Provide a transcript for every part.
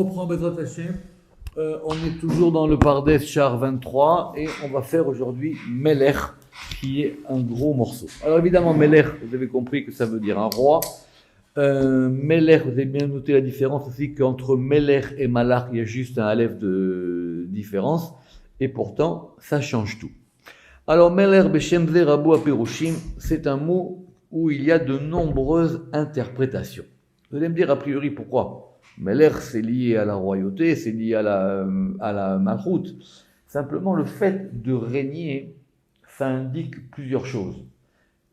On reprend Bezrat Hashem. On est toujours dans le Pardes Char 23 et on va faire aujourd'hui Melech, qui est un gros morceau. Alors évidemment, Melech, vous avez compris que ça veut dire un roi. Melech, vous avez bien noté la différence aussi qu'entre Melech et Malach, il y a juste un aleph de différence. Et pourtant, ça change tout. Alors Melech Beshem Ze Rabu Apirushim, c'est un mot où il y a de nombreuses interprétations. Vous allez me dire a priori pourquoi. Melech, c'est lié à la royauté, c'est lié à la malchoute. Simplement, le fait de régner, ça indique plusieurs choses.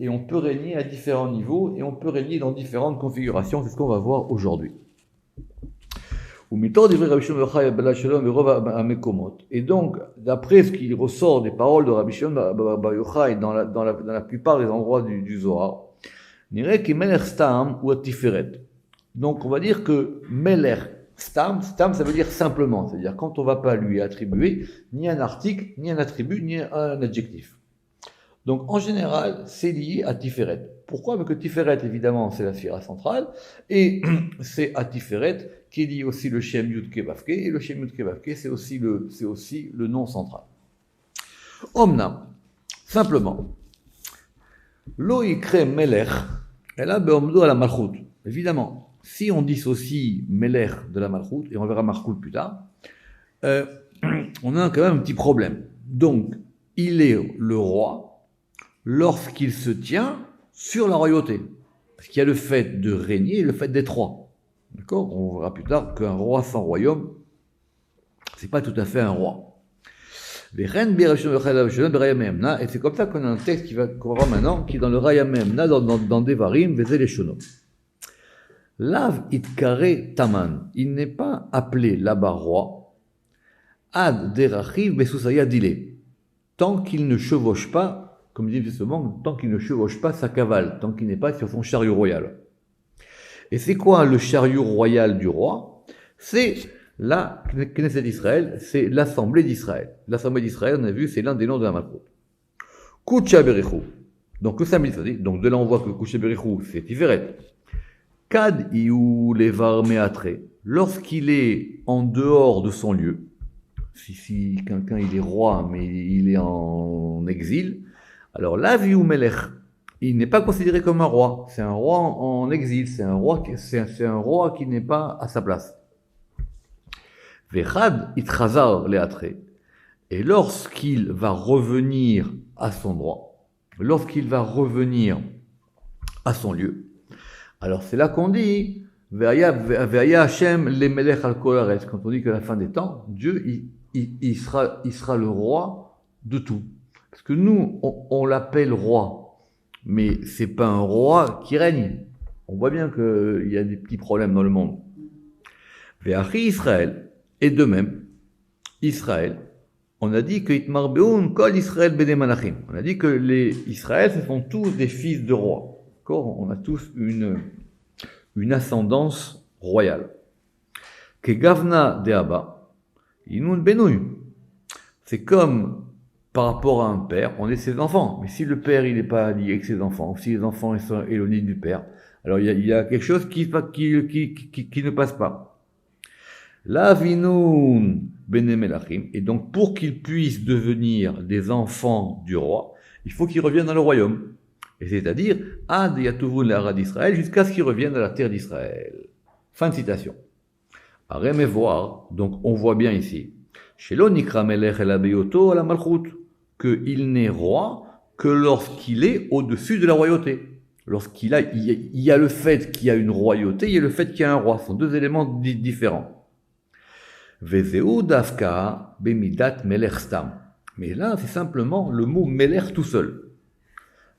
Et on peut régner à différents niveaux, et on peut régner dans différentes configurations. C'est ce qu'on va voir aujourd'hui. Et donc, d'après ce qui ressort des paroles de Rabbi Shimon bar Yochai dans la plupart des endroits du Zohar, on dirait que Melech Stam ou Tiferet. Donc, on va dire que Melech Stam, ça veut dire simplement, c'est-à-dire quand on ne va pas lui attribuer ni un article, ni un attribut, ni un adjectif. Donc, en général, c'est lié à Tiferet. Pourquoi? Parce que Tiferet, évidemment, c'est la sphère centrale, et c'est à Tiferet qui dit aussi le Shem Yud Ke Vav Ke, et le Shem Yud Ke Vav Ke, c'est aussi le nom central. Omnam, simplement, Lo Yikre Melech, elle a beomdo à la malchout. Évidemment, si on dissocie Melech de la malchout, et on verra malchout plus tard, on a quand même un petit problème. Donc, il est le roi lorsqu'il se tient sur la royauté. Parce qu'il y a le fait de régner et le fait d'être roi. D'accord? On verra plus tard qu'un roi sans royaume, c'est pas tout à fait un roi. Et c'est comme ça qu'on a un texte qu'on va voir maintenant, qui est dans le Raya Memna, dans Devarim, Vezé les Shono. Lav itkare taman, il n'est pas appelé là-bas roi, ad derachiv besusaya dile, tant qu'il ne chevauche pas, comme dit souvent, tant qu'il ne chevauche pas sa cavale, tant qu'il n'est pas sur son chariot royal. Et c'est quoi le chariot royal du roi? C'est la Knesset d'Israël, c'est l'Assemblée d'Israël. L'Assemblée d'Israël, on a vu, c'est l'un des noms de la Malchut. Kucha Berichou. Donc le samedi, donc de là on voit que Kucha Berichou, c'est Tiferet. Kad iou levar meatre, lorsqu'il est en dehors de son lieu, si quelqu'un il est roi mais il est en exil, alors la viou melech, il n'est pas considéré comme un roi, c'est un roi en exil, c'est un roi qui n'est pas à sa place. Vechad itchazar leatre, et lorsqu'il va revenir à son droit, lorsqu'il va revenir à son lieu, alors c'est là qu'on dit Ve'aya Hashem le melech al kol haaretz, quand on dit qu'à la fin des temps, Dieu il sera le roi de tout. Parce que nous, on l'appelle roi, mais c'est pas un roi qui règne. On voit bien qu'il y a des petits problèmes dans le monde. Ve'achi Israël, et de même, Israël, on a dit que Itmar Beun kol Israël bene malachim. On a dit que les Israël, ce sont tous des fils de rois. On a tous une ascendance royale. Que Gavna de Abba, Inun Benouy. C'est comme par rapport à un père, on est ses enfants. Mais si le père il n'est pas lié avec ses enfants, si les enfants ils sont éloignés du père, alors il y a quelque chose qui ne passe pas. La Vinun Bene Melachim. Et donc pour qu'ils puissent devenir des enfants du roi, il faut qu'ils reviennent dans le royaume. Et c'est-à-dire, Ad Yatuvun l'Ara d'Israël, jusqu'à ce qu'ils reviennent à la terre d'Israël. Fin de citation. Arem et voir, donc on voit bien ici, Shelo Nikra Melech el Abeyoto la Malchut, qu'il n'est roi que lorsqu'il est au-dessus de la royauté. Lorsqu'il y a le fait qu'il y a une royauté, il y a le fait qu'il y a un roi. Ce sont deux éléments différents. Vezeu Dafka Bemidat Melech Stam. Mais là, c'est simplement le mot Melech tout seul.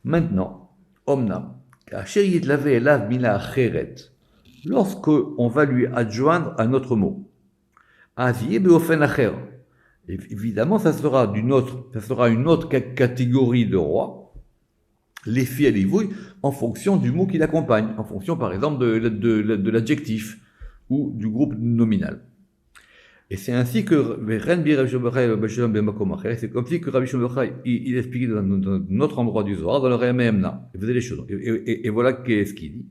Maintenant, Omnam, lorsque on va lui adjoindre un autre mot, évidemment, ça sera une autre catégorie de roi, les filles et les vouilles, en fonction du mot qui l'accompagne, en fonction par exemple de l'adjectif ou du groupe nominal. Et c'est ainsi que c'est comme si que Rabbi Shimon bar Yochai il expliquait dans notre endroit du Zohar, dans le Raya Memna. Et voilà qu'est-ce qu'il dit.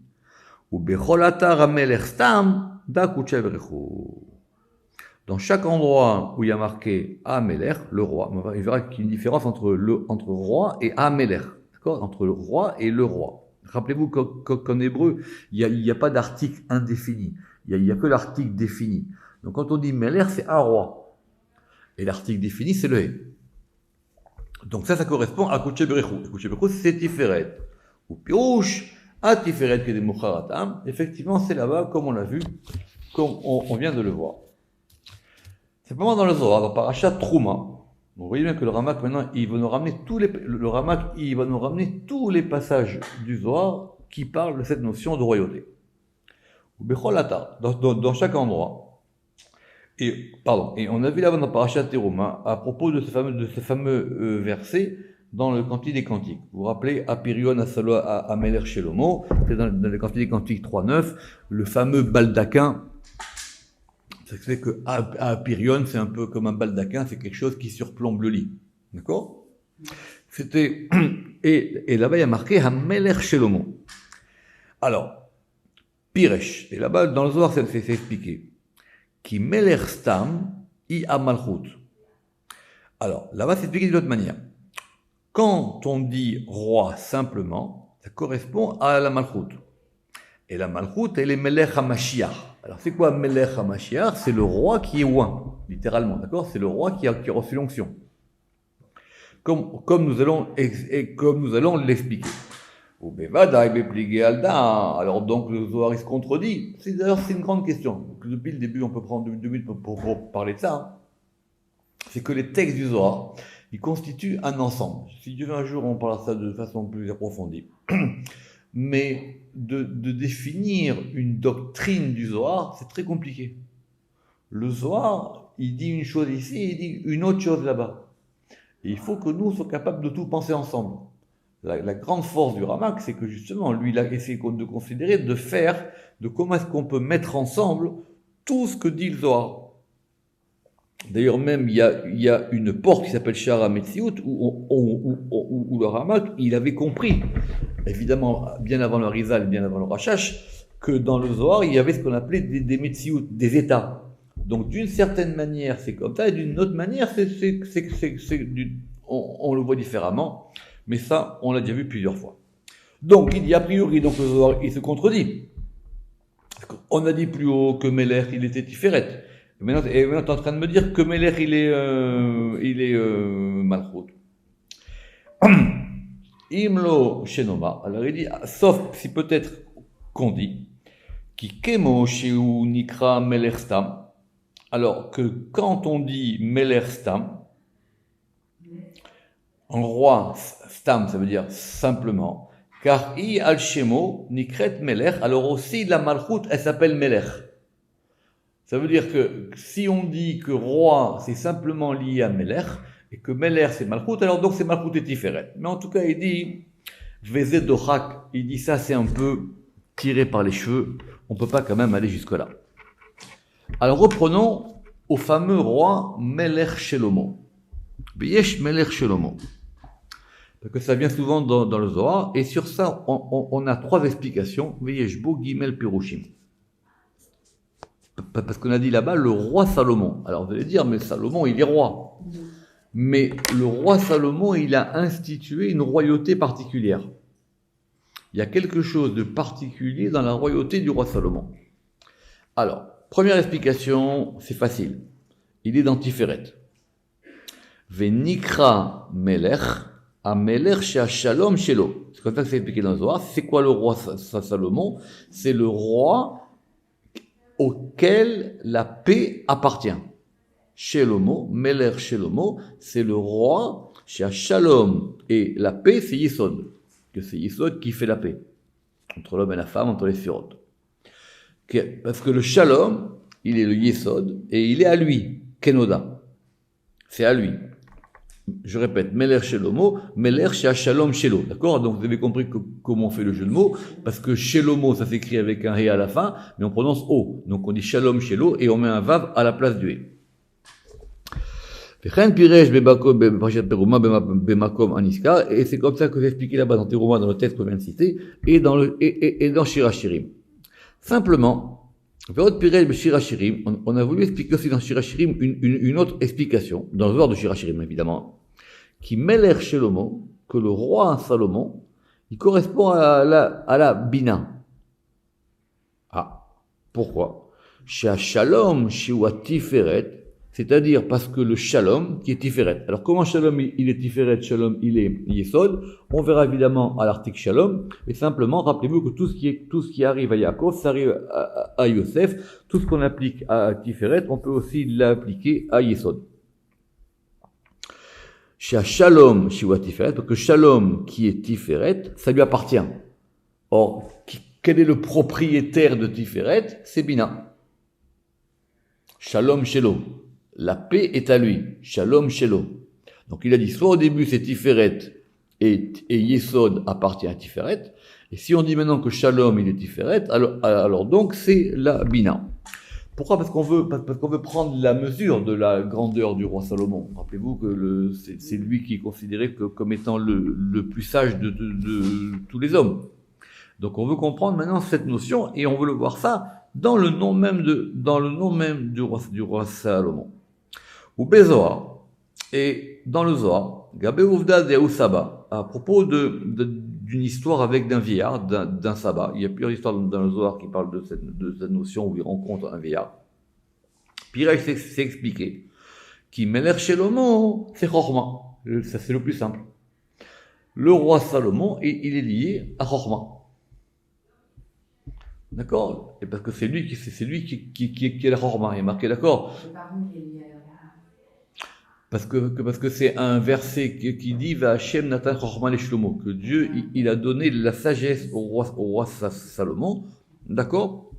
Dans chaque endroit où il y a marqué Ameler, le roi, il verra qu'il y a une différence entre roi et Ameler, d'accord, entre le roi et le roi. Rappelez-vous qu'en hébreu, il n'y a pas d'article indéfini, il y a que l'article défini. Donc quand on dit Meler, c'est un roi. Et l'article défini, c'est le He. Donc ça correspond à Kodesh Berechu. Kodesh Berechu, c'est Tiferet. Ou Pirouche, à Tiferet que des Mukharatam. Effectivement, c'est là-bas, comme on l'a vu, comme on vient de le voir. C'est pas mal dans le Zohar, dans Parashat Trouma. Vous voyez bien que le Ramak, maintenant, il va nous ramener tous les passages du Zohar qui parlent de cette notion de royauté. Ou Becholata, dans chaque endroit. Et on a vu là-bas dans Parashat Teruma, à propos de ce fameux verset dans le Cantique des Cantiques. Vous vous rappelez, Apirion Asalo Ameler Shelomo, c'est dans le Cantique des Cantiques 3.9, le fameux baldaquin. Ça fait que Apirion, c'est un peu comme un baldaquin, c'est quelque chose qui surplombe le lit. D'accord? Et là-bas, il y a marqué Ameler Shelomo. Alors, Piresh, et là-bas, dans le Zohar, c'est expliqué. Qui Meler Stam, I Amalchut. Alors, là-bas, c'est expliqué d'une autre manière. Quand on dit roi simplement, ça correspond à la Malchut. Et la Malchut, elle est Melech HaMashiach. Alors, c'est quoi Melech HaMashiach? C'est le roi qui est oint, littéralement, d'accord? C'est le roi qui a reçu l'onction. Comme nous allons l'expliquer. Alors donc le Zohar il se contredit. D'ailleurs c'est une grande question. Depuis le début on peut prendre 2 minutes pour parler de ça. C'est que les textes du Zohar ils constituent un ensemble. Si Dieu veut un jour on parlera de ça de façon plus approfondie. Mais de définir une doctrine du Zohar c'est très compliqué. Le Zohar il dit une chose ici et il dit une autre chose là-bas. Et il faut que nous soyons capables de tout penser ensemble. La grande force du Ramak, c'est que justement, lui, il a essayé de considérer, de comment est-ce qu'on peut mettre ensemble tout ce que dit le Zohar. D'ailleurs, même, il y a une porte qui s'appelle Shara HaMetziut, où le Ramak, il avait compris, évidemment, bien avant le Rizal, bien avant le Rashash, que dans le Zohar, il y avait ce qu'on appelait des Metziut, des états. Donc, d'une certaine manière, c'est comme ça, et d'une autre manière, on le voit différemment. Mais ça, on l'a déjà vu plusieurs fois. Donc, il dit a priori, donc le Zohar, il se contredit. On a dit plus haut que Meler, il était Tiferet. Et maintenant, tu es en train de me dire que Meler, il est Malchut. Imlo Shenoma. Alors, il dit, sauf si peut-être qu'on dit, qui Kemo Sheu Nikra Meler Stam. Alors que quand on dit Meler Stam, en roi, Stam, ça veut dire simplement, car I al Shemo, Nikret Melech, alors aussi la Malchut, elle s'appelle Melech. Ça veut dire que si on dit que roi, c'est simplement lié à Melech, et que Melech c'est Malchut, alors donc c'est Malchut et Tiferet. Mais en tout cas, il dit, Vezet Dochak, il dit ça c'est un peu tiré par les cheveux, on peut pas quand même aller jusque-là. Alors reprenons au fameux roi Melech Shelomo. Yesh Melech Shelomo. Parce que ça vient souvent dans le Zohar, et sur ça, on a 3 explications. Veyeshbo Gimel Pirushim. Parce qu'on a dit là-bas le roi Salomon. Alors vous allez dire, mais Salomon, il est roi. Mais le roi Salomon, il a institué une royauté particulière. Il y a quelque chose de particulier dans la royauté du roi Salomon. Alors, première explication, c'est facile. Il est dans Tiferet. Venikra Melech. Ameler chez Shalom Shelo. C'est comme ça que c'est expliqué dans le Zohar. C'est quoi le roi Salomon? C'est le roi auquel la paix appartient. Shelomo, Meler Shelomo, c'est le roi chez Shalom. Et la paix, c'est Yisod. Que c'est Yisod qui fait la paix. Entre l'homme et la femme, entre les Sphirot. Parce que le Shalom, il est le Yisod, et il est à lui. Kenoda. C'est à lui. Je répète, Meler Shelomo, Meler chez Shalom Shelo. D'accord? Donc vous avez compris comment on fait le jeu de mots, parce que Shelomo, ça s'écrit avec un He à la fin, mais on prononce O. Donc on dit Shalom Shelo et on met un Vav à la place du He. Et c'est comme ça que c'est expliqué là-bas dans Teruma, dans le texte qu'on vient de citer, et dans Shirachirim. Simplement, On a voulu expliquer aussi dans Shir Hashirim une autre explication, dans le Zohar de Shir Hashirim évidemment, qui Meler Shelomo, que le roi Salomon, il correspond à la Bina. Ah, pourquoi? Chez Shalom, chez Tiferet, c'est-à-dire parce que le Shalom qui est Tiferet. Alors comment Shalom il est Tiferet, Shalom il est Yesod? On verra évidemment à l'article Shalom, et simplement rappelez-vous que tout ce qui arrive à Yaakov, ça arrive à Yosef. Tout ce qu'on applique à Tiferet, on peut aussi l'appliquer à Yesod. Chez Shalom, chez Tiferet, parce que Shalom qui est Tiferet, ça lui appartient. Or, quel est le propriétaire de Tiferet? C'est Bina. Shalom Shelo. La paix est à lui. Shalom Shelo. Donc il a dit, soit au début c'est Tiferet et Yesod appartient à Tiferet, et si on dit maintenant que Shalom il est Tiferet, alors donc c'est la Bina. Pourquoi? Parce qu'on veut prendre la mesure de la grandeur du roi Salomon. Rappelez-vous que c'est lui qui est considéré comme étant le plus sage de tous les hommes. Donc on veut comprendre maintenant cette notion et on veut le voir ça dans le nom même du roi Salomon. Ou Bézoar, et dans le Zohar, Gabé Ouvda de Saba, à propos d'une histoire avec d'un vieillard, d'un sabbat. Il y a plusieurs histoires dans le Zohar qui parlent de cette notion où il rencontre un vieillard. Puis là, il s'est expliqué. Qui Meler Shelomo, c'est Chorma. Ça, c'est le plus simple. Le roi Salomon, il est lié à Chorma. D'accord? Et parce que c'est lui qui est la Chorma. Il est marqué, d'accord? Parce que c'est un verset qui dit va Hashem Natan Chorma le Shlomo, que Dieu il a donné la sagesse au roi Salomon, d'accord?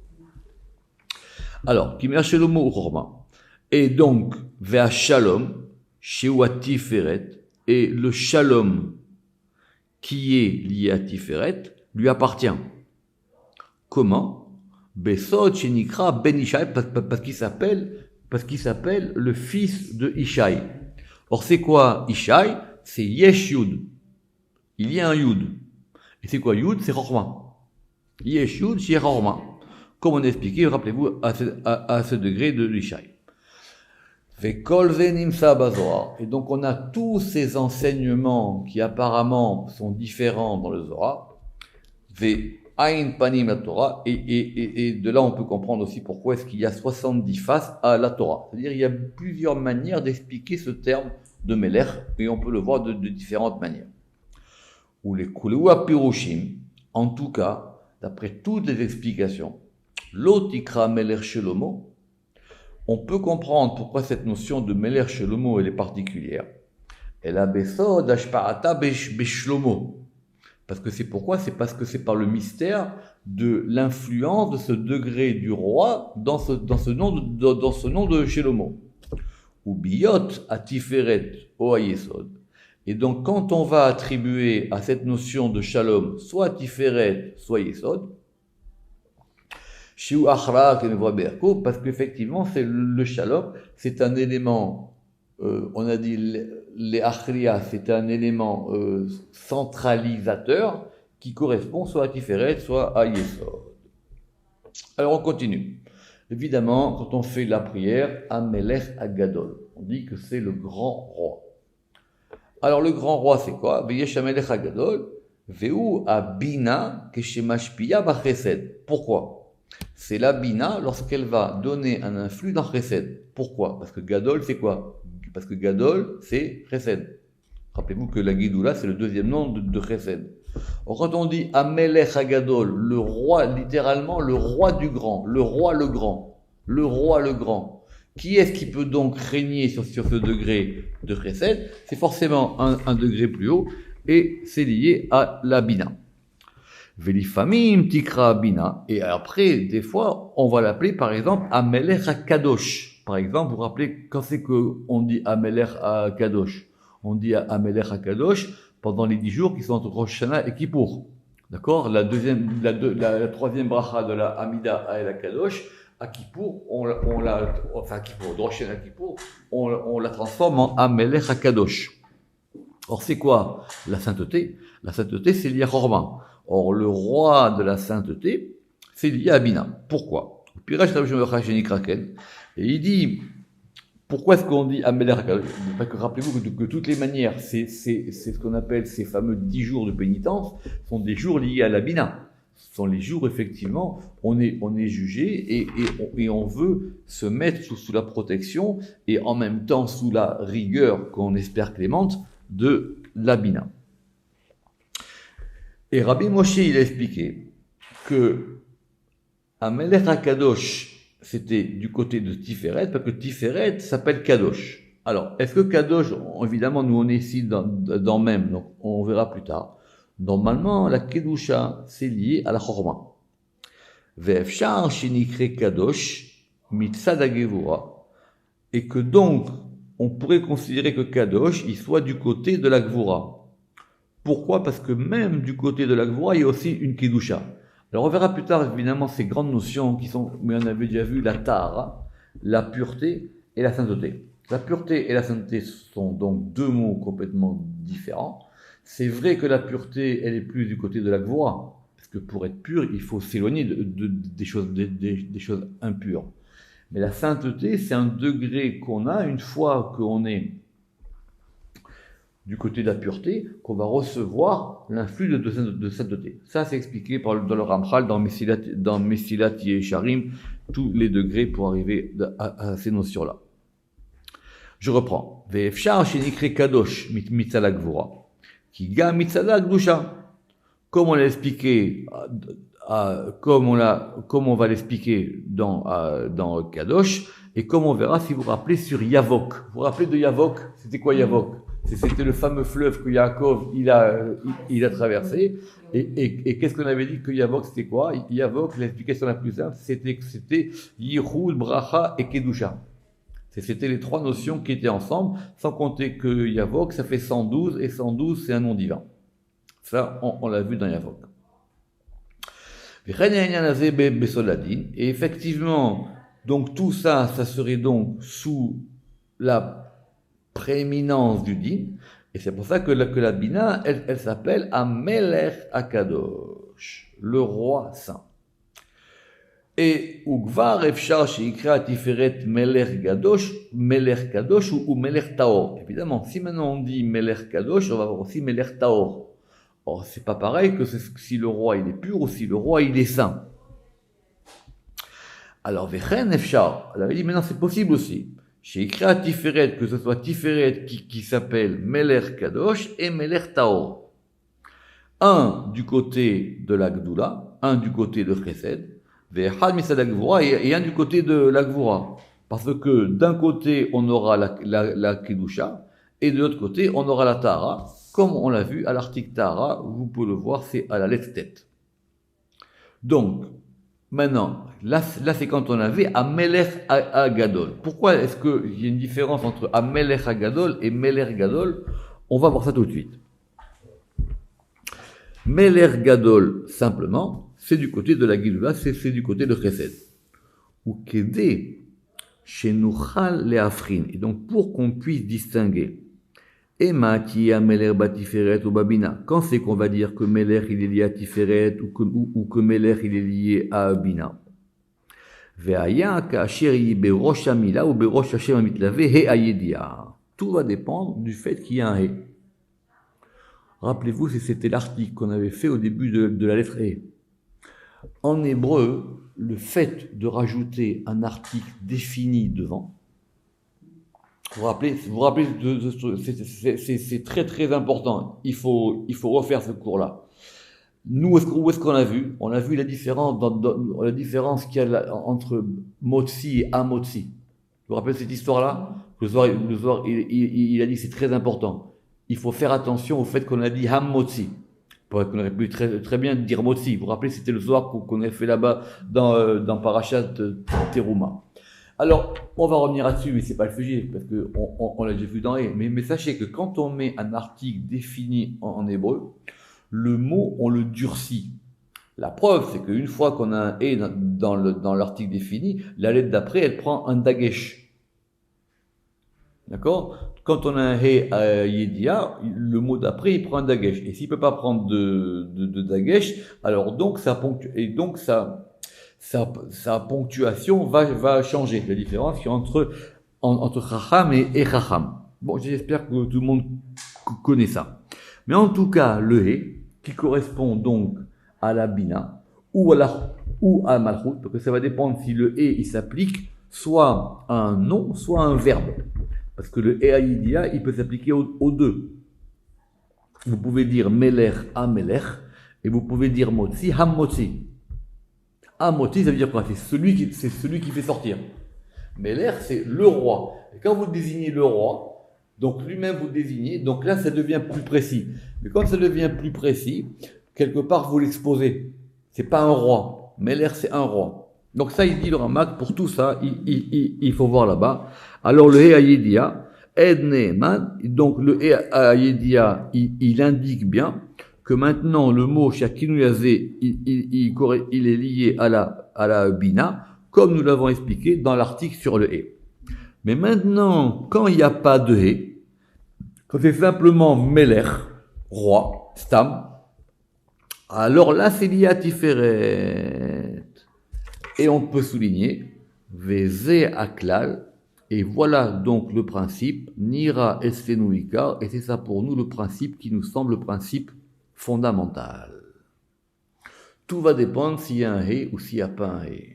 Alors, qui met Shlomo ou Chorma, et donc va Shalom chez Tiferet, et le Shalom qui est lié à Tiferet lui appartient. Comment? Besod Shenikra Ben Ishai, parce qu'il s'appelle le fils de Ishai. Or, c'est quoi Ishai? C'est Yesh Yud. Il y a un Yud. Et c'est quoi Yud? C'est Chorma. Yesh Yud, c'est Chorma. Comme on a expliqué, rappelez-vous, à ce degré de Ishai. Vekol Zenimsa Bazohar. Et donc, on a tous ces enseignements qui apparemment sont différents dans le Zohar. Aïn Panim la Torah, et de là on peut comprendre aussi pourquoi est-ce qu'il y a 70 faces à la Torah. C'est-à-dire il y a plusieurs manières d'expliquer ce terme de Meler, et on peut le voir de différentes manières. Ou les Kulua Pirushim, en tout cas, d'après toutes les explications, l'Otikra Meler Shelomo, on peut comprendre pourquoi cette notion de Meler Shelomo elle est particulière. Elle a Besod Ashparata Beshlomo. Parce que c'est parce que c'est par le mystère de l'influence de ce degré du roi dans ce nom de Shelomo. Ou Biyot à Tiferet o à Yesod. Et donc quand on va attribuer à cette notion de Shalom soit Tiferet, soit Yesod, Shiu Achra parce qu'effectivement c'est le Shalom, c'est un élément. On a dit les Achria, c'est un élément centralisateur qui correspond soit à Tiferet, soit à Yesod. Alors on continue. Évidemment, quand on fait la prière, Amelech Agadol, on dit que c'est le grand roi. Alors le grand roi, c'est quoi? Veyesh Amelech Agadol, Veu Abina Keshemashpia Bachesed. Pourquoi? C'est la Bina lorsqu'elle va donner un influx dans Chesed. Pourquoi? Parce que Gadol, c'est quoi? Parce que Gadol, c'est Chesed. Rappelez-vous que la Gidoula, c'est le deuxième nom de Chesed. Alors, quand on dit Amelech Hagadol, le roi, littéralement, le roi du grand, le roi le grand, le roi le grand. Qui est-ce qui peut donc régner sur ce degré de Chesed? C'est forcément un degré plus haut, et c'est lié à la Bina. Velifamim Tikra Bina. Et après, des fois, on va l'appeler, par exemple, Amelech HaKadosh. Par exemple, vous vous rappelez, quand c'est qu'on dit Amelech HaKadosh? On dit Amelech HaKadosh pendant les 10 jours qui sont entre Rosh Hashanah et Kippour. D'accord? La troisième bracha de la Hamida à El HaKadosh, à Kippour, on la transforme en Amelech HaKadosh. Or, c'est quoi la sainteté? La sainteté, c'est lié à Chorma. Or, le roi de la sainteté, c'est lié à Bina. Pourquoi? Puis et il dit, pourquoi est-ce qu'on dit Amelech Akadosh? Parce que rappelez-vous que de toutes les manières, c'est ce qu'on appelle ces fameux 10 jours de pénitence, sont des jours liés à la Bina. Ce sont les jours, effectivement, on est jugé et on veut se mettre sous la protection et en même temps sous la rigueur qu'on espère clémente de la Bina. Et Rabbi Moshe, il a expliqué que Amelech Akadosh, c'était du côté de Tiferet, parce que Tiferet s'appelle Kadosh. Alors, est-ce que Kadosh, évidemment, nous on est ici dans même, donc on verra plus tard. Normalement, la Kedusha, c'est lié à la Chorma. Ve'efshar shenikre Kadosh, mitzad hagevura, et que donc, on pourrait considérer que Kadosh, il soit du côté de la Gvura. Pourquoi? Parce que même du côté de la Gvura, il y a aussi une Kedusha. Alors on verra plus tard évidemment ces grandes notions qui sont, mais on avait déjà vu, la tahara, la pureté et la sainteté. La pureté et la sainteté sont donc deux mots complètement différents. C'est vrai que la pureté, elle est plus du côté de la gvora, parce que pour être pur, il faut s'éloigner des choses impures. Mais la sainteté, c'est un degré qu'on a une fois qu'on est du côté de la pureté, qu'on va recevoir l'influx de sainteté. Ça, c'est expliqué dans le Ramchal, dans Mesilat Yesharim, tous les degrés pour arriver à ces notions-là. Je reprends. Ve'efshar shenikre kadosh mitzala gvura, ki ga mitzala gdusha. Comme on l'a expliqué, comme on va l'expliquer dans Kadosh, et comme on verra si vous vous rappelez sur Yavok. Vous vous rappelez de Yavok? C'était quoi Yavok? C'était le fameux fleuve que Yaakov il a traversé. Et qu'est-ce qu'on avait dit que Yavok c'était quoi? Yavok, l'explication la plus simple, c'était que c'était Yichud, Bracha et Kedusha. C'était les trois notions qui étaient ensemble, sans compter que Yavok, ça fait 112, et 112 c'est un nom divin. Ça, on l'a vu dans Yavok. Et effectivement, donc tout ça, ça serait donc sous la prééminence du din, et c'est pour ça que la Bina, elle s'appelle Amelech Akadosh, le roi saint. Et Ugvar Efshar Sheikra Tiferet Melech Kadosh ou Melech Taor. Évidemment, si maintenant on dit Melech Kadosh, on va avoir aussi Melech Taor. Or, c'est pas pareil que si le roi il est pur ou si le roi il est saint. Alors, Vechen Efshar, elle avait dit maintenant c'est possible aussi. Chez Ikra Tiferet, que ce soit Tiferet qui s'appelle Melech Kadosh et Melech Taor. Un du côté de la Gdoula, un du côté de Chesed, Ve'echad Misad Gvura et un du côté de la Gvura. Parce que d'un côté on aura la Kedusha et de l'autre côté on aura la Tahara. Comme on l'a vu à l'article Tahara, vous pouvez le voir, c'est à la lettre tête. Donc, maintenant, là c'est quand on avait Amelech Agadol. Pourquoi est-ce qu'il y a une différence entre Amelech Agadol et Melech Gadol? On va voir ça tout de suite. Melech Gadol, simplement, c'est du côté de la Gilula, c'est du côté de Chesed. Ou Kedé, chez Nuchal Leafrin. Et donc, pour qu'on puisse distinguer Ema qui a Meler Batiferet ou Babina. Quand c'est qu'on va dire que Meler il est lié à Tiferet ou que Meler il est lié à Bina? Ve'aya ka'asher berosh hamila ou berosh Hashem hamitlave he ayedia. Tout va dépendre du fait qu'il y a un he. Rappelez-vous, c'était l'article qu'on avait fait au début de la lettre he. En hébreu, le fait de rajouter un article défini devant, vous vous rappelez, c'est très très important. Il faut refaire ce cours-là. Nous, où est-ce qu'on a vu? On a vu la différence, la différence qu'il y a entre Motsi et Amotsi. Vous vous rappelez cette histoire-là? Le soir, il a dit c'est très important. Il faut faire attention au fait qu'on a dit Hammotsi. Qu'on aurait pu très bien dire Motsi. Vous vous rappelez, c'était le soir qu'on a fait là-bas dans Parashat Teruma. Alors, on va revenir là-dessus, mais c'est pas le sujet, parce que on l'a déjà vu dans E. Mais sachez que quand on met un article défini en hébreu, le mot, on le durcit. La preuve, c'est qu'une fois qu'on a un E dans l'article défini, la lettre d'après, elle prend un dagesh. D'accord? Quand on a un He à Yedia, le mot d'après, il prend un dagesh. Et s'il peut pas prendre de dagesh, alors donc ça ponctue, et donc ça sa ponctuation va changer. La différence entre Chacham et Chacham. Bon, j'espère que tout le monde connaît ça. Mais en tout cas, le He, qui correspond donc à la Bina, ou à Malchut, parce que ça va dépendre si le He, il s'applique soit à un nom, soit à un verbe. Parce que le He Ayidia, il peut s'appliquer aux deux. Vous pouvez dire Melech à Melech, et vous pouvez dire Motzi à Motzi. À Motzi, ça veut dire quoi? C'est celui qui fait sortir. Melech, c'est le roi. Et quand vous désignez le roi, donc lui-même vous désignez, donc là ça devient plus précis. Mais quand ça devient plus précis, quelque part vous l'exposez. C'est pas un roi. Melech, c'est un roi. Donc ça, il dit le Ramak, pour tout ça, il faut voir là-bas. Alors le He Ayedia, donc le He Ayedia, il indique bien que maintenant le mot Shakinuyazé, il est lié à la Bina, comme nous l'avons expliqué dans l'article sur le He. Mais maintenant, quand il n'y a pas de He, quand c'est simplement Melech, roi, Stam, alors là c'est lié à Tiferet. Et on peut souligner Vezé Aklal, et voilà donc le principe, Nira Esfenouika, et c'est ça pour nous le principe qui nous semble le principe fondamental. Tout va dépendre s'il y a un He ou s'il n'y a pas un He.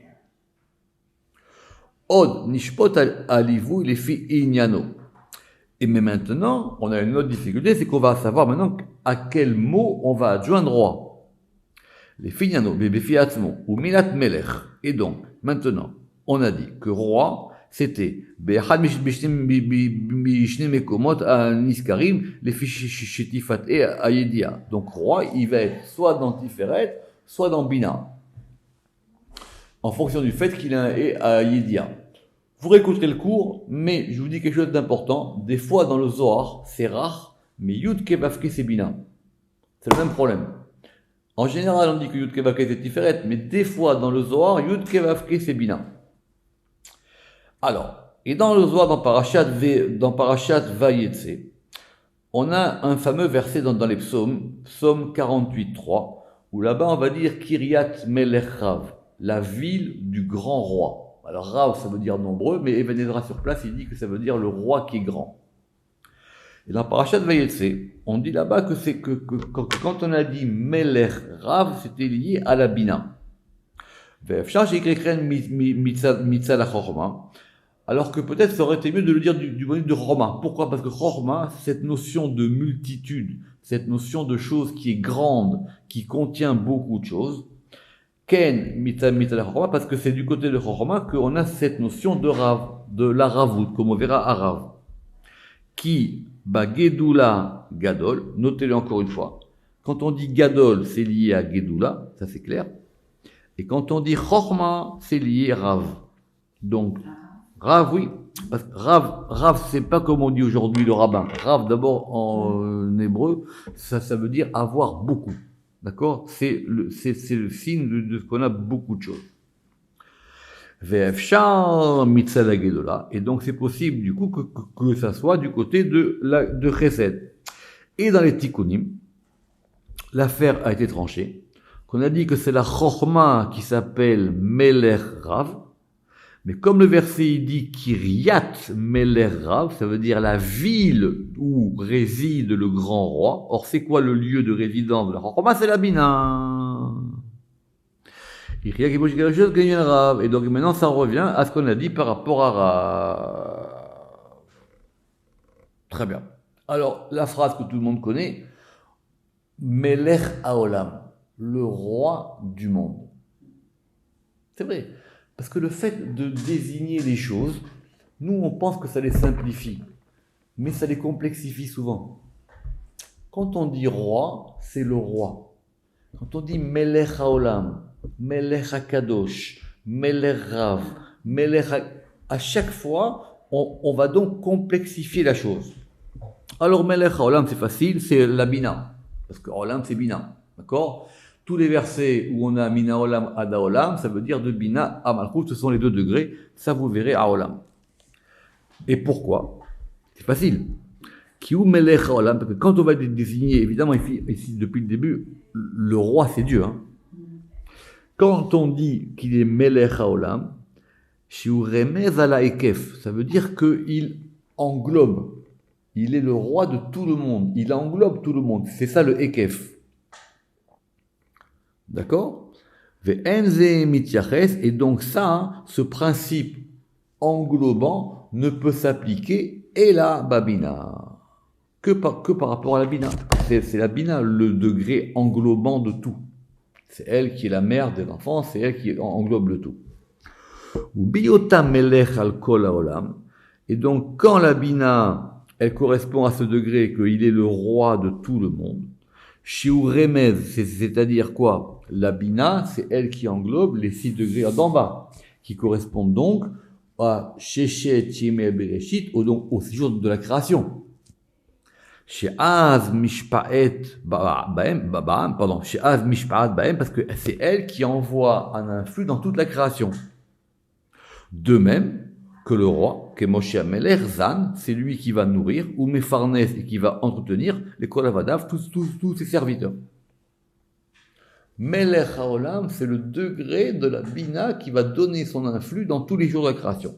Od Nishpot Alivu, les filles Inyano. Et mais maintenant, on a une autre difficulté, c'est qu'on va savoir maintenant à quel mot on va adjoindre roi. Les Finyano, bébé Fiatmo, ou Milat Melech. Et donc, maintenant, on a dit que roi, c'était Behad Mishne Mekomot à Niskarim, les Fichetifat et Ayedia. Donc, roi, il va être soit dans Tiferet, soit dans Bina. En fonction du fait qu'il a un et à Ayedia. Vous réécouterez le cours, mais je vous dis quelque chose d'important. Des fois, dans le Zohar, c'est rare, mais Yud Kevavke, c'est Bina. C'est le même problème. En général, on dit que Yud Kevavke c'est Tiferet, mais des fois dans le Zohar, Yud Kevavke c'est Bina. Alors, et dans le Zohar, dans Parashat Vayetse, on a un fameux verset dans les psaumes, psaume 48.3, où là-bas on va dire Kiryat Melech Rav, la ville du grand roi. Alors Rav, ça veut dire nombreux, mais Even Ezra sur place, il dit que ça veut dire le roi qui est grand. Et dans Parashat Vayetse, on dit là-bas que quand on a dit Melech Rav, c'était lié à la Bina. Alors que peut-être ça aurait été mieux de le dire du point de vue de Chorma. Pourquoi? Parce que Chorma, cette notion de multitude, cette notion de chose qui est grande, qui contient beaucoup de choses, Ken Mitzal Chorma, parce que c'est du côté de Chorma qu'on a cette notion de Rav, de la Ravout, comme on verra à Rav, qui Gedula Gadol, notez-le encore une fois. Quand on dit Gadol, c'est lié à Gedula, ça c'est clair. Et quand on dit Chorma, c'est lié à Rav. Donc, Rav, oui. Parce que Rav, c'est pas comme on dit aujourd'hui le rabbin. Rav, d'abord, en hébreu, ça veut dire avoir beaucoup. D'accord? C'est le signe de ce qu'on a beaucoup de choses. Et donc c'est possible du coup que ça soit du côté de Chesed. Et dans les Tikkunim, l'affaire a été tranchée, qu'on a dit que c'est la Chorma qui s'appelle Melech Rav, mais comme le verset dit Kiryat Melech Rav, ça veut dire la ville où réside le grand roi. Or c'est quoi le lieu de résidence de la Chorma? C'est la Bina. Et donc maintenant ça revient à ce qu'on a dit par rapport à Rav. Très bien. Alors la phrase que tout le monde connaît, Melech Haolam, le roi du monde. C'est vrai, parce que le fait de désigner les choses, nous on pense que ça les simplifie, mais ça les complexifie souvent. Quand on dit roi, c'est le roi. Quand on dit Melech Haolam, Melech HaKadosh, Melech Rav, à chaque fois, on va donc complexifier la chose. Alors Melech HaOlam, c'est facile, c'est la Bina. Parce que Olam, c'est Bina. D'accord? Tous les versets où on a Mina Olam Ada Olam, ça veut dire de Bina à Malchut, ce sont les 2 degrés. Ça, vous verrez à Olam. Et pourquoi? C'est facile. Kiou Melech HaOlam, parce que quand on va désigner, évidemment, ici, depuis le début, le roi, c'est Dieu. Hein. Quand on dit qu'il est Melech Haolam, Shiu remez ala ekef, ça veut dire qu'il englobe. Il est le roi de tout le monde. Il englobe tout le monde. C'est ça le ekef. D'accord? Ve'enze mityaches, et donc ça, ce principe englobant ne peut s'appliquer et la babina. Que par rapport à la bina. C'est la bina, le degré englobant de tout. C'est elle qui est la mère des enfants, c'est elle qui englobe le tout. Ou biota melech al kol haolam. Et donc, quand la bina, elle correspond à ce degré qu'il est le roi de tout le monde, shiur remez, c'est-à-dire quoi? La bina, c'est elle qui englobe les 6 degrés d'en bas, qui correspondent donc à Sheshet Yemei Bereshit, au séjour de la création. She'az mishpa'et ba'em, she'az mishpa'at ba'em, parce que c'est elle qui envoie un influx dans toute la création. De même que le roi, que Moshe Amelech Zan, c'est lui qui va nourrir, ou Mefarnes, et qui va entretenir les Kolavadav, tous ses serviteurs. Melech Haolam, c'est le degré de la Bina qui va donner son influx dans tous les jours de la création.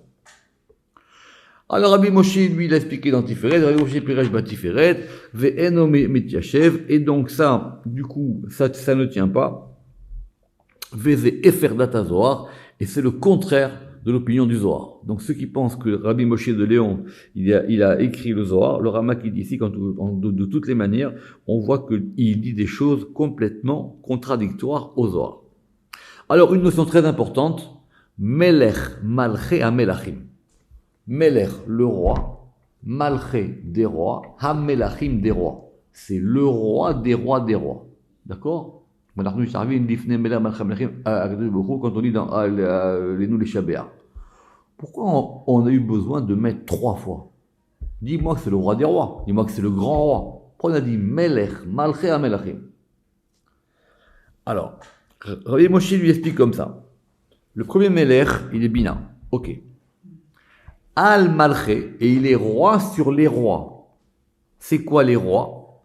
Alors Rabbi Moshe, lui, il a expliqué dans Tiferet, Rabbi Moshe Piresh ba Tiferet, ve'eno mityachev, et donc ça, du coup, ça ne tient pas. Veze eferdat Zohar, et c'est le contraire de l'opinion du Zohar. Donc ceux qui pensent que Rabbi Moshe de Léon, il a écrit le Zohar, le Ramak il dit ici, de toutes les manières, on voit qu'il dit des choses complètement contradictoires au Zohar. Alors une notion très importante, Melech Malché Amelachim. Melech, le roi, Malché, des rois, Hamelachim, des rois. C'est le roi des rois des rois. D'accord? Quand on dit dans les nous les Shabéa. Pourquoi on a eu besoin de mettre 3 fois? Dis-moi que c'est le roi des rois. Dis-moi que c'est le grand roi. Pourquoi on a dit Melech, Malché, Hamelachim? Alors, Rabbi Moshe lui explique comme ça. Le premier Melech, il est Bina. Ok. Al-Malché, et il est roi sur les rois. C'est quoi les rois?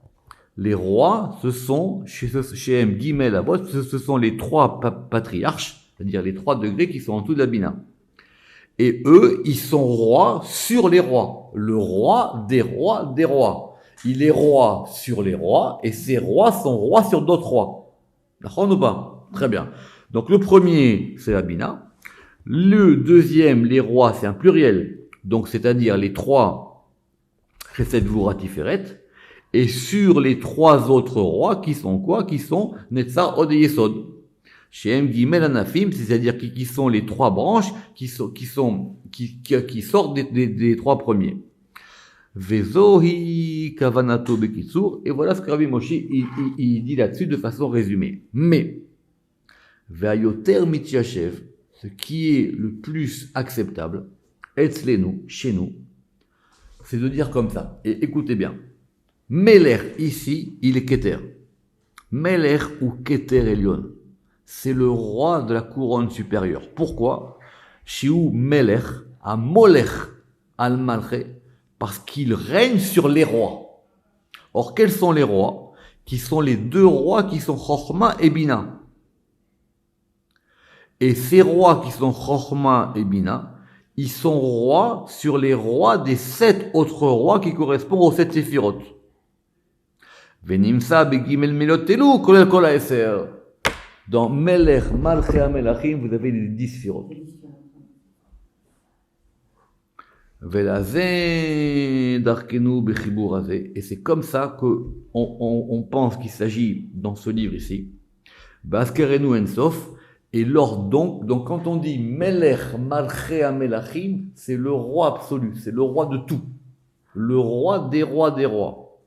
Les rois, ce sont, chez M. Gimel Avot, ce sont les 3 patriarches, c'est-à-dire les 3 degrés qui sont en dessous de la Bina. Et eux, ils sont rois sur les rois. Le roi des rois des rois. Il est roi sur les rois, et ces rois sont rois sur d'autres rois. D'accord ou pas? Très bien. Donc le premier, c'est la Bina. Le deuxième, les rois, c'est un pluriel. Donc, c'est-à-dire les 3 Chesed Gvura Tiferet, et sur les 3 autres rois, qui sont quoi? Qui sont Netzar, Od et Yesod. Shem Gimel Anafim, c'est-à-dire qui sont les 3 branches qui sortent des 3 premiers. Vezohi Kavanato Bekitsur, et voilà ce que Rabbi Moshe il dit là-dessus de façon résumée. Mais, Ve'ayoter Mityachev, ce qui est le plus acceptable, Etzlenu, chez nous, c'est de dire comme ça. Et écoutez bien. Melech, ici, il est Keter. Melech ou Keter Elion. C'est le roi de la couronne supérieure. Pourquoi? Shiu Melech, a Molech al Malché, parce qu'il règne sur les rois. Or, quels sont les rois? Qui sont les 2 rois qui sont Chochma et Bina. Et ces rois qui sont Chochma et Bina, ils sont rois sur les rois des 7 autres rois qui correspondent aux 7 séphirot. Venimsa begimel melotelu kolel kol haeser. Dans Melech Malché Hamelachim, vous avez les 10 séphirot. Velazé darkenu bechibur hazé. Et c'est comme ça que on pense qu'il s'agit dans ce livre ici. Baskerenu ensof. Et donc quand on dit Melech Malché Hamelachim, c'est le roi absolu, c'est le roi de tout. Le roi des rois des rois.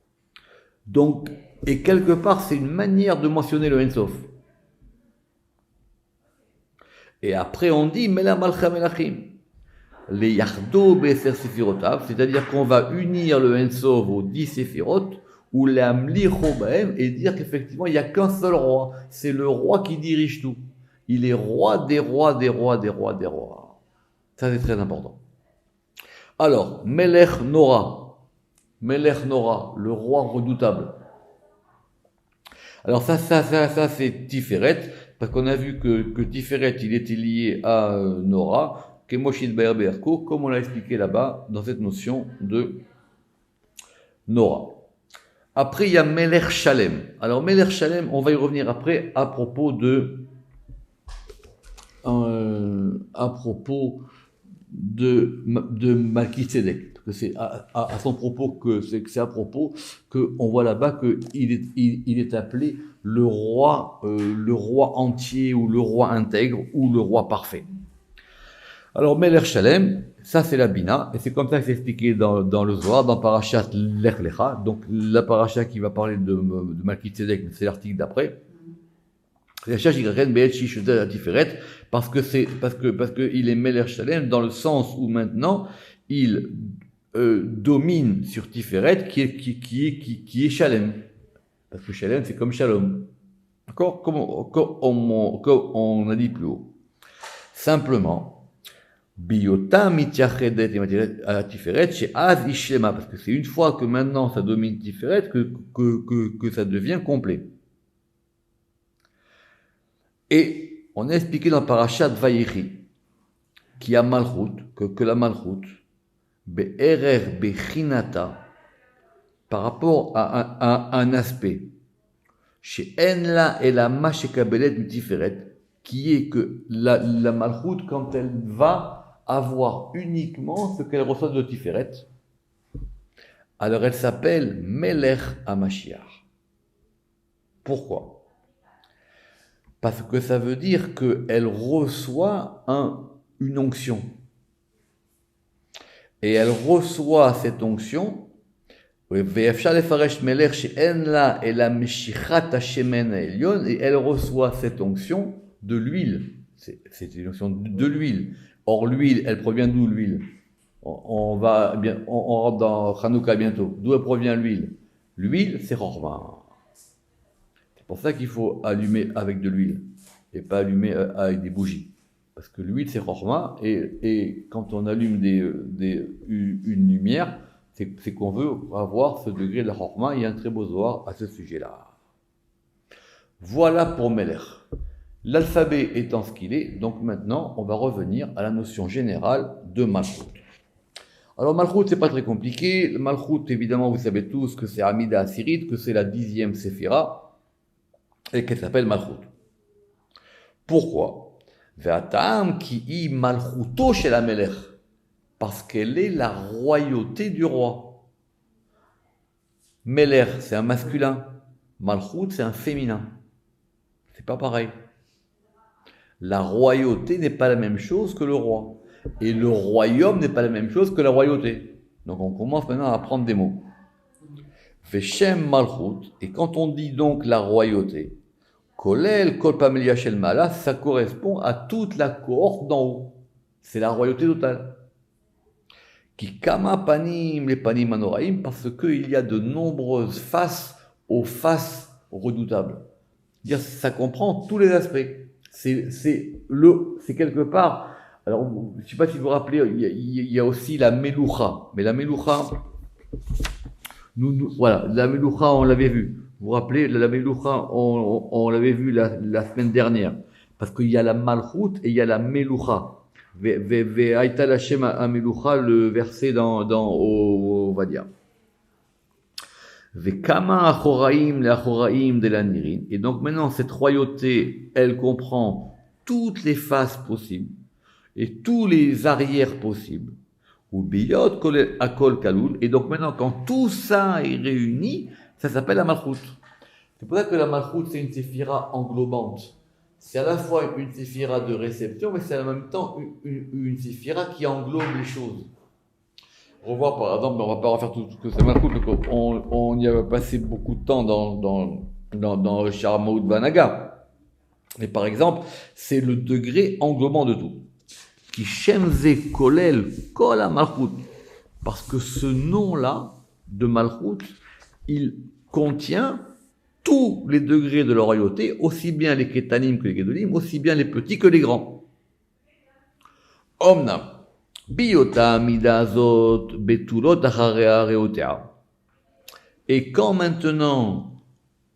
Donc, et quelque part, c'est une manière de mentionner le Ensof. Et après, on dit Melech Malché Hamelachim. Les Yardo Be'eser Sephirotav, c'est-à-dire qu'on va unir le Ensof aux 10 Sephirot, ou l'Amlicho Bahem, et dire qu'effectivement, il n'y a qu'un seul roi. C'est le roi qui dirige tout. Il est roi des rois, des rois, des rois, des rois. Ça, c'est très important. Alors, Melech Nora. Melech Nora, le roi redoutable. Alors ça c'est Tiferet. parce qu'on a vu que Tiferet, il était lié à Nora, Kemoshid Baer Be'erko, comme on l'a expliqué là-bas, dans cette notion de Nora. Après, il y a Meler Shalem. Alors, Meler Shalem, on va y revenir après à propos de Malkisedek. Que c'est à son propos que c'est à propos que on voit là-bas que il est appelé le roi entier ou le roi intègre ou le roi parfait. Alors Meler Shalem, ça c'est la Bina et c'est comme ça que c'est expliqué dans le Zohar, dans Parashat Lech Lecha. Donc la paracha qui va parler de Malkisedek, c'est l'article d'après. Parce que il est Meler Shalem dans le sens où maintenant il domine sur Tiferet qui est Shalem. Parce que Shalem c'est comme Shalom. D'accord, comme on a dit plus haut. Simplement, Biyota mityachedet à Tiferet chez Az Ishlema, parce que c'est une fois que maintenant ça domine Tiferet que ça devient complet. Et on a expliqué dans Parashat Vayechi qu'il y a Malchut, que la Malchut, Be'erer Bechinata, par rapport à un aspect, chez Enla et la Mashekabelet Mitiferet, qui est que la Malchut, quand elle va avoir uniquement ce qu'elle reçoit de Tiferet, alors elle s'appelle Melech HaMashiach. Pourquoi ? Parce que ça veut dire qu'elle reçoit une onction. Et elle reçoit cette onction, et elle reçoit cette onction de l'huile. C'est une onction de l'huile. Or, l'huile, elle provient d'où l'huile ? On rentre dans Hanouka bientôt. D'où elle provient l'huile ? L'huile, c'est Chorma. C'est pour ça qu'il faut allumer avec de l'huile et pas allumer avec des bougies. Parce que l'huile, c'est Chorma, et quand on allume une lumière, c'est qu'on veut avoir ce degré de la Chorma. Il y a un très beau Zohar à ce sujet-là. Voilà pour Meler. L'alphabet étant ce qu'il est, donc maintenant, on va revenir à la notion générale de Malchut. Alors Malchut, c'est pas très compliqué. Malchut, évidemment, vous savez tous que c'est Amida Assyrit, que c'est la 10e Séphira, et qu'elle s'appelle Malchut. Pourquoi ? Ve'atam ki i Malchuto chez la Melech, parce qu'elle est la royauté du roi. Melech, c'est un masculin. Malchut, c'est un féminin. C'est pas pareil. La royauté n'est pas la même chose que le roi. Et le royaume n'est pas la même chose que la royauté. Donc on commence maintenant à apprendre des mots. Veshem Malchut, et quand on dit donc la royauté, Kolel Kol Pamelia Shel Mala, ça correspond à toute la cohorte d'en haut. C'est la royauté totale. Qui Kama Panim les Panim Anoraim, parce qu'il y a de nombreuses faces aux faces redoutables. C'est-à-dire, ça comprend tous les aspects. C'est quelque part. Alors, je ne sais pas si vous vous rappelez, il y a aussi la Meloucha. Mais la Meloucha, voilà, la Meloucha, on l'avait vu. Vous vous rappelez, la Meloucha, on l'avait vu la semaine dernière. Parce qu'il y a la Malchut et il y a la Meloucha. Ve'aita Hashem Meloucha, le verset on va dire. Ve'kama achoraim le achoraim de la nirin. Et donc maintenant, cette royauté, elle comprend toutes les faces possibles et tous les arrières possibles. Ou biyot akol kaloul. Et donc maintenant, quand tout ça est réuni, ça s'appelle la Malchut. C'est pour ça que la Malchut, c'est une séphira englobante. C'est à la fois une séphira de réception, mais c'est en même temps une séphira qui englobe les choses. Revoir par exemple, on ne va pas refaire tout ce que c'est Malchut, on y a passé beaucoup de temps dans le Sharmaout Banaga. Mais par exemple, c'est le degré englobant de tout. Qui Shemze Kolel Kol Malchut. Parce que ce nom-là, de Malchut, il contient tous les degrés de la royauté, aussi bien les Ketanim que les Gedolim, aussi bien les petits que les grands. Omnam, Biota Midazot Betulot Acharea Reotea. Et quand maintenant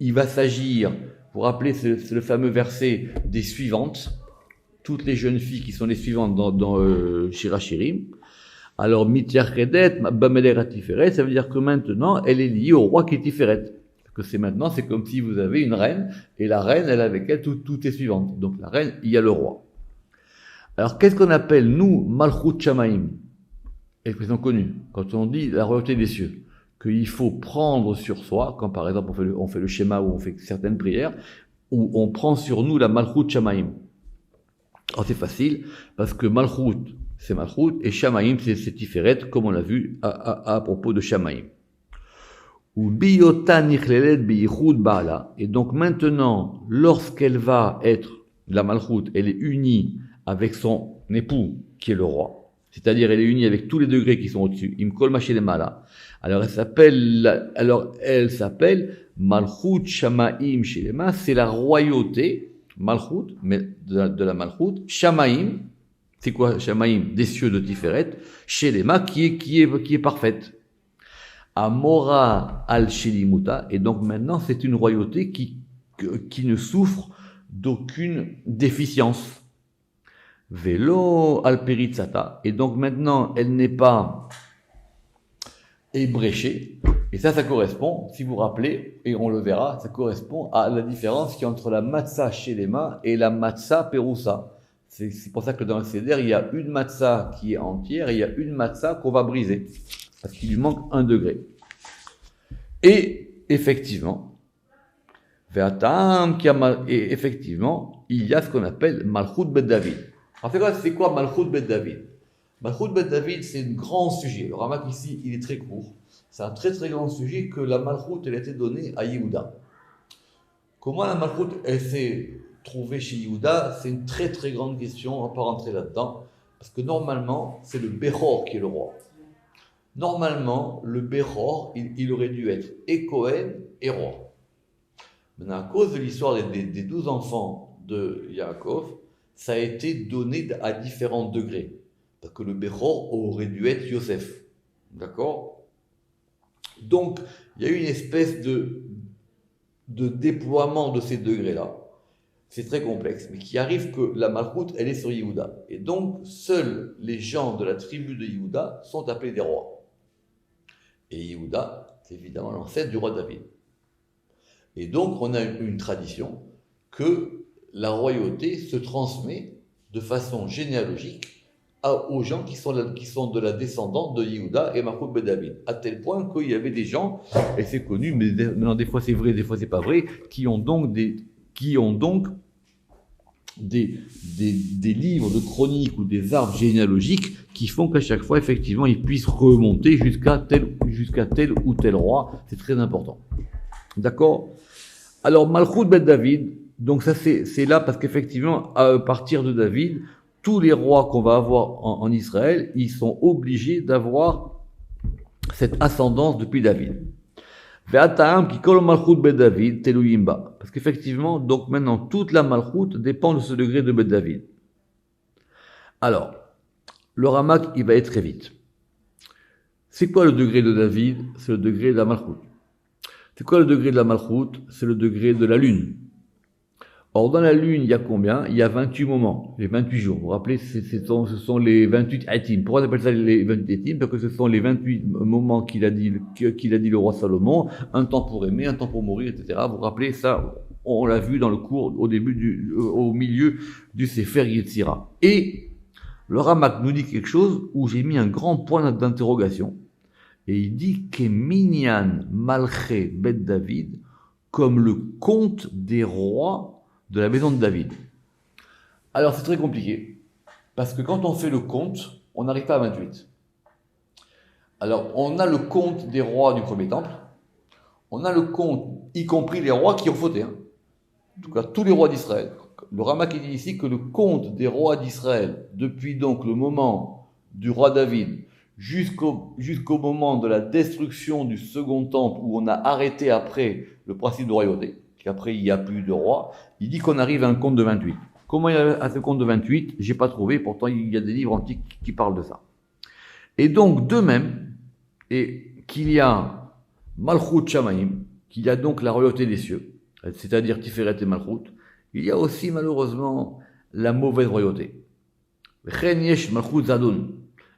il va s'agir Vous vous rappelez, c'est le fameux verset des suivantes. Toutes les jeunes filles qui sont les suivantes dans Shirachirim. Alors, Mityachedet, Bamelera Tiferet, ça veut dire que maintenant, elle est liée au roi qui est Tiferet. Que c'est maintenant, c'est comme si vous avez une reine, et la reine, elle a avec elle toutes les suivantes. Donc, la reine, il y a le roi. Alors, qu'est-ce qu'on appelle, nous, Malchut Shamaim? Expression connue. Quand on dit la royauté des cieux, qu'il faut prendre sur soi, quand par exemple on fait le schéma où on fait certaines prières, où on prend sur nous la Malchut Shamaim. Alors, c'est facile, parce que Malchut, c'est Malchut, et Shamaim, c'est Tiferet, comme on l'a vu à propos de Shamaim. Ou Biyota Nichlelet Biyichud Baala. Et donc maintenant, lorsqu'elle va être, la Malchut, elle est unie avec son époux, qui est le roi. C'est-à-dire, elle est unie avec tous les degrés qui sont au-dessus. Imkol Mashelemala. Alors, elle s'appelle Malchut Shamaim Shelema. C'est la royauté, Malchut, mais de la Malchut. Shamaim, c'est quoi Shamaim? Des cieux de Tiferet. Shelema, qui est parfaite. Amora al Shelimuta. Et donc maintenant, c'est une royauté qui ne souffre d'aucune déficience. Velo al Peritzata. Et donc maintenant, elle n'est pas ébréchée. Et ça correspond, si vous vous rappelez, et on le verra, ça correspond à la différence qu'il y a entre la matzah Shelema et la matzah Peroussa. C'est pour ça que dans le Seder, il y a une matzah qui est entière et il y a une matzah qu'on va briser. Parce qu'il lui manque 1 degré. Et effectivement, il y a ce qu'on appelle Malchut Bet David. Alors c'est quoi Malchut Bet David? Malchut Bet David, c'est un grand sujet. Le Ramak ici, il est très court. C'est un très très grand sujet que la Malchut, elle a été donnée à Yehuda. Comment la Malchut, elle s'est trouvée chez Yehuda? C'est une très très grande question, on ne va pas rentrer là-dedans. Parce que normalement, c'est le Bechor qui est le roi. Normalement, le Bechor, il aurait dû être et Kohen et roi. Maintenant, à cause de l'histoire des 12 enfants de Yaakov, ça a été donné à différents degrés. Parce que le Bechor aurait dû être Yosef. D'accord? Donc, il y a eu une espèce de déploiement de ces degrés-là. C'est très complexe, mais qui arrive que la Malchut, elle est sur Yehuda. Et donc, seuls les gens de la tribu de Yehuda sont appelés des rois. Et Yehuda, c'est évidemment l'ancêtre du roi David. Et donc, on a une tradition que la royauté se transmet de façon généalogique aux gens qui sont de la descendante de Yehuda et Malchut Ben David. À tel point qu'il y avait des gens, et c'est connu, mais maintenant des fois c'est vrai, des fois c'est pas vrai, qui ont donc des livres de chroniques ou des arbres généalogiques qui font qu'à chaque fois, effectivement, ils puissent remonter jusqu'à tel ou tel roi. C'est très important. D'accord? Alors, Malchut Ben David, donc ça c'est là parce qu'effectivement, à partir de David, tous les rois qu'on va avoir en Israël, ils sont obligés d'avoir cette ascendance depuis David. Parce qu'effectivement, donc maintenant, toute la Malchut dépend de ce degré de Bet David. Alors, le Ramak, il va être très vite. C'est quoi le degré de David? C'est le degré de la Malchut. C'est quoi le degré de la Malchut? C'est le degré de la lune. Or, dans la lune, il y a combien? Il y a 28 moments, les 28 jours. Vous vous rappelez, ce sont les 28 Hatim. Pourquoi on appelle ça les 28 Hatim? Parce que ce sont les 28 moments qu'il a dit le roi Salomon, un temps pour aimer, un temps pour mourir, etc. Vous vous rappelez ça? On l'a vu dans le cours, au milieu du Sefer Yetzira. Et le Ramak nous dit quelque chose où j'ai mis un grand point d'interrogation. Et il dit Keminyan Malché Bet David, comme le compte des rois de la maison de David. Alors c'est très compliqué, parce que quand on fait le compte, on n'arrive pas à 28. Alors on a le compte des rois du premier temple, on a le compte, y compris les rois qui ont fauté, en tout cas tous les rois d'Israël. Le Ramak dit ici que le compte des rois d'Israël, depuis donc le moment du roi David, jusqu'au moment de la destruction du second temple, où on a arrêté après le principe de royauté, qu'après il n'y a plus de roi, il dit qu'on arrive à un compte de 28. Comment il y a à ce compte de 28? J'ai pas trouvé, pourtant il y a des livres antiques qui parlent de ça. Et donc de même, et qu'il y a Malchut Shamaim, qu'il y a donc la royauté des cieux, c'est-à-dire Tiferet et Malchut, il y a aussi malheureusement la mauvaise royauté. Chen yesh Malchut Zadon.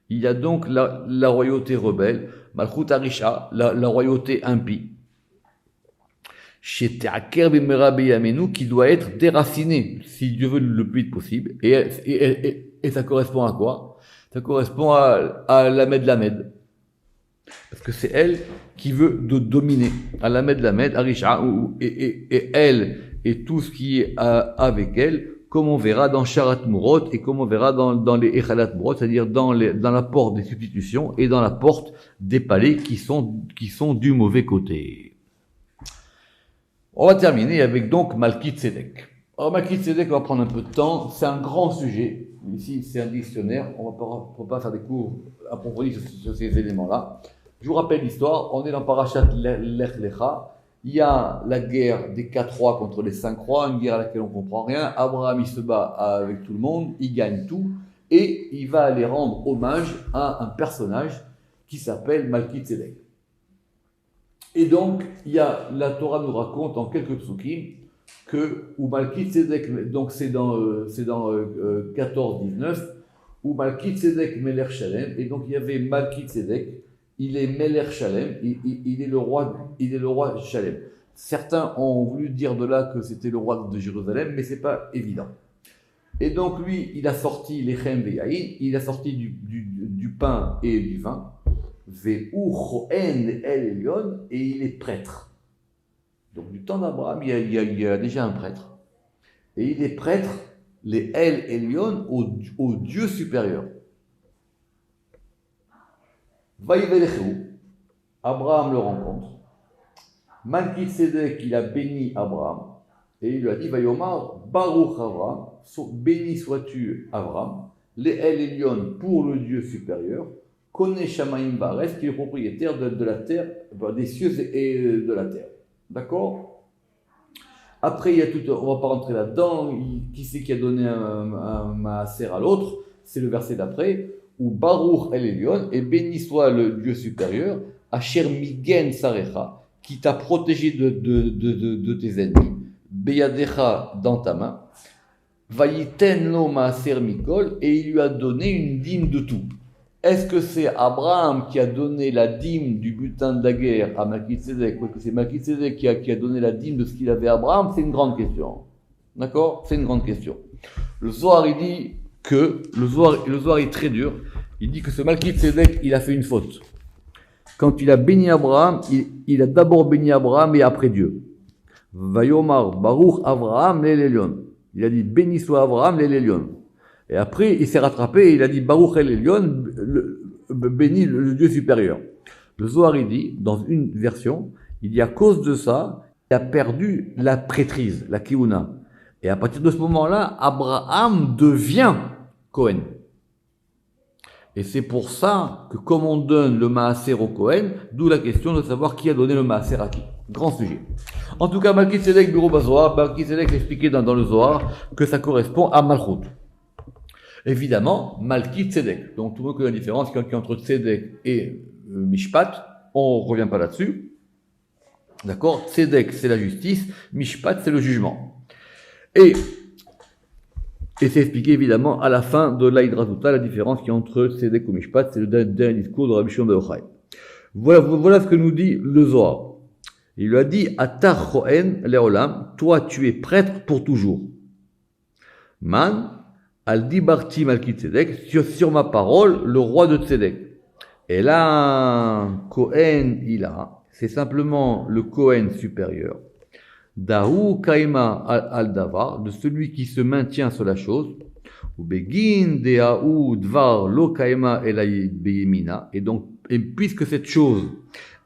Il y a donc la royauté rebelle, Malchut Arisha, la royauté impie. Chez Te'aker b'mera b'yamenu, qui doit être déracinée, si Dieu veut, le plus vite possible. Et ça correspond à quoi? Ça correspond à Lamed Lamed. Parce que c'est elle qui veut dominer. À Lamed Lamed, Arisha, et elle, et tout ce qui est avec elle, comme on verra dans Sharat Murot, et comme on verra dans les Echalat Murot, c'est-à-dire dans la porte des substitutions, et dans la porte des palais qui sont du mauvais côté. On va terminer avec donc Malki Tzedek. Alors Malki Tzedek, on va prendre un peu de temps, c'est un grand sujet. Ici, c'est un dictionnaire, on va pas faire des cours approfondis sur ces éléments-là. Je vous rappelle l'histoire, on est dans Parashat Lech Lecha. Il y a la guerre des 4 rois contre les 5 rois, une guerre à laquelle on ne comprend rien. Abraham, il se bat avec tout le monde, il gagne tout, et il va aller rendre hommage à un personnage qui s'appelle Malki Tzedek. Et donc, la Torah nous raconte en quelques psukim que, où Malki Tzedek, donc c'est dans 14-19, où Malki Tzedek Meler Shalem, et donc il y avait Malki Tzedek, il est Meler Shalem, il est le roi Shalem. Certains ont voulu dire de là que c'était le roi de Jérusalem, mais c'est pas évident. Et donc lui, il a sorti les Chem Veyaïn, il a sorti du pain et du vin, Ve'u Chohen El Elyon, et il est prêtre. Donc du temps d'Abraham, il y a déjà un prêtre. Et il est prêtre, les El Elyon, au Dieu supérieur. Vaïvelechou, Abraham le rencontre. Malki Tzedek, il a béni Abraham. Et il lui a dit, Vayomar, Baruch Abraham, béni sois-tu Abraham, les El Elyon pour le Dieu supérieur, Kone Shamaim Bares, qui est propriétaire de la terre, des cieux et de la terre. D'accord? Après, il y a tout, on ne va pas rentrer là-dedans, qui c'est qui a donné un maaser à l'autre? C'est le verset d'après, où Baruch El Elyon, et béni soit le Dieu supérieur, Asher Migen Sarecha, qui t'a protégé de tes ennemis, Beyadecha dans ta main, Vayiten lo maaser mikol, et il lui a donné une dîme de tout. Est-ce que c'est Abraham qui a donné la dîme du butin de la guerre à Malki Tzedek, ou est-ce que c'est Malki Tzedek qui a donné la dîme de ce qu'il avait à Abraham? C'est une grande question. D'accord? C'est une grande question. Le Zohar, il dit que, le Zohar est très dur, il dit que ce Malki Tzedek, il a fait une faute. Quand il a béni Abraham, il a d'abord béni Abraham et après Dieu. Vayomar Baruch Abraham l'Elyon. Il a dit béni soit Abraham l'Elyon. Et après, il s'est rattrapé et il a dit Baruch El Elyon, béni le Dieu supérieur. Le Zohar, il dit, dans une version, il dit à cause de ça, il a perdu la prêtrise, la Kihuna. Et à partir de ce moment-là, Abraham devient Cohen. Et c'est pour ça que comme on donne le Maaser au Cohen, d'où la question de savoir qui a donné le Maaser à qui. Grand sujet. En tout cas, Malki Tzedek, Bureau Bazoar, Malki Tzedek expliqué dans le Zohar que ça correspond à Malchut. Évidemment, Malki Tzedek. Donc tout le monde connaît la différence entre Tzedek et Mishpat. On ne revient pas là-dessus. D'accord? Tzedek, c'est la justice. Mishpat, c'est le jugement. Et c'est expliqué évidemment à la fin de l'Aïdra Zuta, la différence qu'il y a entre Tzedek et Mishpat. C'est le dernier discours de Rabbi Shimon ben Yochai. Voilà ce que nous dit le Zohar. Il lui a dit, Atar Chohen Leolam, toi tu es prêtre pour toujours. Man, Al Dibarti Malki Tzedek, sur ma parole, le roi de Tzedek. Et là, Kohen Ila, c'est simplement le Kohen supérieur. Dahu Kaima al Davar, de celui qui se maintient sur la chose. Ou Begin Deahu Dvar Lo Kaima Elay Beyemina. Et donc, puisque cette chose,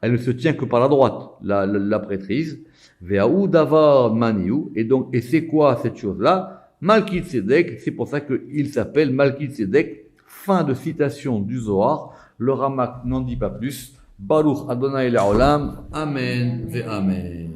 elle ne se tient que par la droite, la prêtrise. Veahu Davar Maniu. Et c'est quoi cette chose-là? Malki Tzedek, c'est pour ça qu'il s'appelle Malki Tzedek. Fin de citation du Zohar. Le Ramak n'en dit pas plus. Baruch Adonai Le'olam. Amen ve Amen.